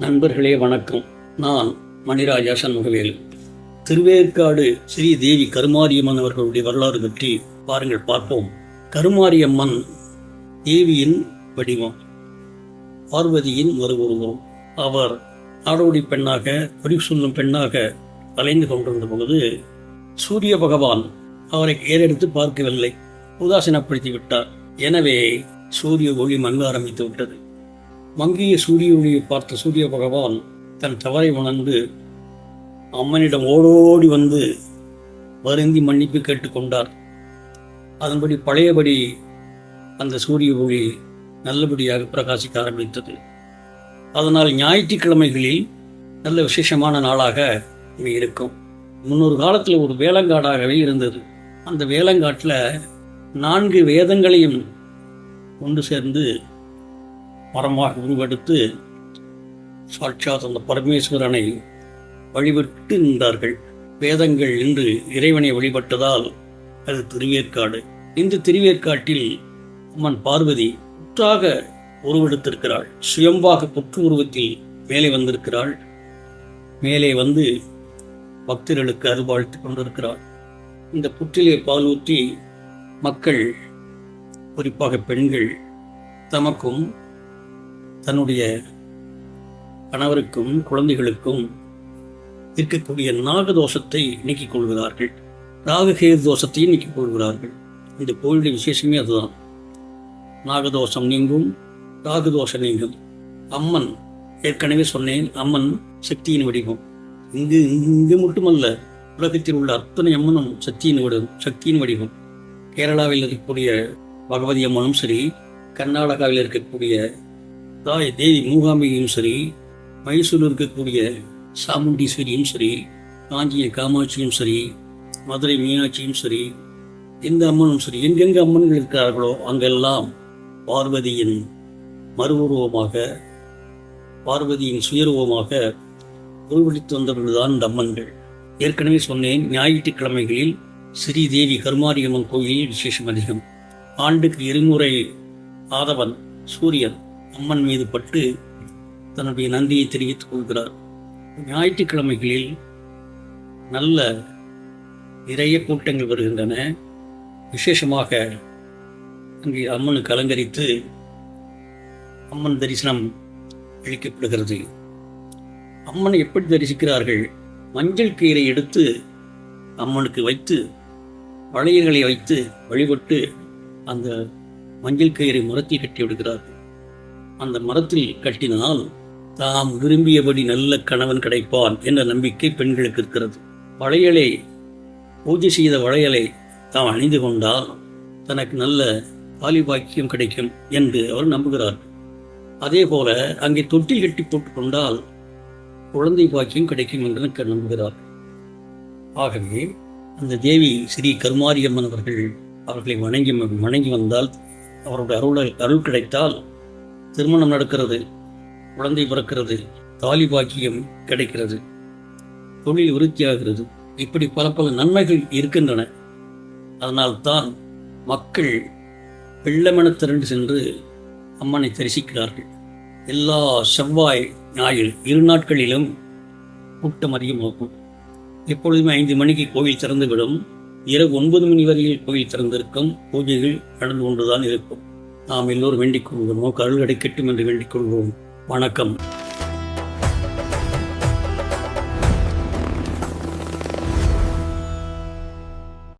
நண்பர்களே வணக்கம். நான் மணிராஜா சண்முகவேலு. திருவேற்காடு ஸ்ரீ தேவி கருமாரியம்மன் அவர்களுடைய வரலாறு பற்றி பாருங்கள் பார்ப்போம். கருமாரியம்மன் தேவியின் வடிவம், பார்வதியின் மறுவுருவம். அவர் நாடோடி பெண்ணாக, பொறி சொல்லும் பெண்ணாக அலைந்து கொண்டிருந்த பொழுது சூரிய பகவான் அவரை ஏறெடுத்து பார்க்கவில்லை, உதாசீனப்படுத்தி விட்டார். எனவே சூரிய ஒளி மங்க ஆரம்பித்து விட்டது. மங்கிய சூரிய ஒளியை பார்த்த சூரிய பகவான் தன் தவறை உணர்ந்து அம்மனிடம் ஓடோடி வந்து வருந்தி மன்னிப்பு கேட்டுக்கொண்டார். அதன்படி பழையபடி அந்த சூரிய ஒளி நல்லபடியாக பிரகாசிக்க ஆரம்பித்தது. அதனால் ஞாயிற்றுக்கிழமைகளில் நல்ல விசேஷமான நாளாக இவை இருக்கும். முன்னொரு காலத்தில் ஒரு வேலங்காடாகவே இருந்தது. அந்த வேலங்காட்டில் 4 வேதங்களையும் கொண்டு சேர்ந்து மரமாக உருவெடுத்து சாட்சாத் அந்த பரமேஸ்வரனை வழிபட்டு நின்றார்கள். வேதங்கள் இன்று இறைவனை வழிபட்டதால் அது திருவேற்காடு. இந்த திருவேற்காட்டில் அம்மன் பார்வதி புற்றாக உருவெடுத்திருக்கிறாள். சுயம்பாக புற்று உருவத்தில் மேலே வந்திருக்கிறாள். மேலே வந்து பக்தர்களுக்கு அருள்வாழ்த்து கொண்டிருக்கிறாள். இந்த புற்றிலே பால் ஊற்றி மக்கள், குறிப்பாக பெண்கள், தமக்கும் தன்னுடைய கணவருக்கும் குழந்தைகளுக்கும் இருக்கக்கூடிய நாகதோஷத்தை நீக்கிக் கொள்கிறார்கள். ராகுகேது தோஷத்தையும் நீக்கிக் கொள்கிறார்கள். இந்த கோயிலுடைய விசேஷமே அதுதான். நாகதோஷம் நீங்கும், ராகுதோஷம் நீங்கும். அம்மன், ஏற்கனவே சொன்னேன், அம்மன் சக்தியின் வடிவம். இங்கு மட்டுமல்ல, உலகத்தில் உள்ள அத்தனை அம்மனும் சக்தியின் வடிவம். கேரளாவில் இருக்கக்கூடிய பகவதி அம்மனும் சரி, கர்நாடகாவில் இருக்கக்கூடிய தாய் தேவி மூகாம்பிகையும் சரி, மைசூரில் இருக்கக்கூடிய சாமுண்டீஸ்வரியும் சரி, காஞ்சிய காமாட்சியும் சரி, மதுரை மீனாட்சியும் சரி, எந்த அம்மனும் சரி, எங்கெங்க அம்மன்கள் இருக்கிறார்களோ அங்கெல்லாம் பார்வதியின் மறுவுருவமாக, பார்வதியின் சுயருவமாக உருவெடுத்து வந்தவர்கள்தான் இந்த அம்மன்கள். ஏற்கனவே சொன்னேன், ஞாயிற்றுக்கிழமைகளில் ஸ்ரீ தேவி கருமாரியம்மன் கோயிலில் விசேஷம் அதிகம். ஆண்டுக்கு 2 முறை ஆதவன் சூரியன் அம்மன் மீது பட்டு தன்னுடைய நன்றியை தெரிவித்துக் கொள்கிறார். ஞாயிற்றுக்கிழமைகளில் நல்ல நிறைய கூட்டங்கள் வருகின்றன. விசேஷமாக அங்கே அம்மனுக்கு அலங்கரித்து அம்மன் தரிசனம் அளிக்கப்படுகிறது. அம்மனை எப்படி தரிசிக்கிறார்கள்? மஞ்சள் கயிறை எடுத்து அம்மனுக்கு வைத்து, வளையல்களை வைத்து வழிபட்டு அந்த மஞ்சள் கயிறை மரத்தில் கட்டி விடுகிறார்கள். அந்த மரத்தில் கட்டினால் தாம் விரும்பியபடி நல்ல கணவன் கிடைப்பான் என்ற நம்பிக்கை பெண்களுக்கு இருக்கிறது. வளையலை, பூஜை செய்த வளையலை தாம் அணிந்து கொண்டால் தனக்கு நல்ல தாலி பாக்கியம் கிடைக்கும் என்று அவர் நம்புகிறார். அதே போல அங்கே தொட்டில் கட்டி போட்டுக் கொண்டால் குழந்தை பாக்கியம் கிடைக்கும் என்று நம்புகிறார். ஆகவே அந்த தேவி ஸ்ரீ கருமாரியம்மன் அவர்களை வணங்கி வந்தால், அவருடைய அருள் கிடைத்தால் திருமணம் நடக்கிறது, குழந்தை பிறக்கிறது, தாலி பாக்கியம் கிடைக்கிறது, தொழில் விருத்தியாகிறது. இப்படி பல நன்மைகள் இருக்கின்றன. அதனால்தான் மக்கள் வெள்ளமென திரண்டு சென்று அம்மனை தரிசிக்கிறார்கள். எல்லா செவ்வாய் ஞாயிறு 2 நாட்களிலும் கூட்டம் அதிகமாகும். எப்பொழுதுமே 5 மணிக்கு கோவில் திறந்துவிடும். இரவு 9 மணி வரையில் கோவில் திறந்திருக்கும். பூஜைகள் நடந்து கொண்டுதான் இருக்கும். நாம் எல்லோரும் வேண்டிக் கொள்வோம், அருள் கிடைக்கட்டும் என்று வேண்டிக் கொள்வோம். வணக்கம்.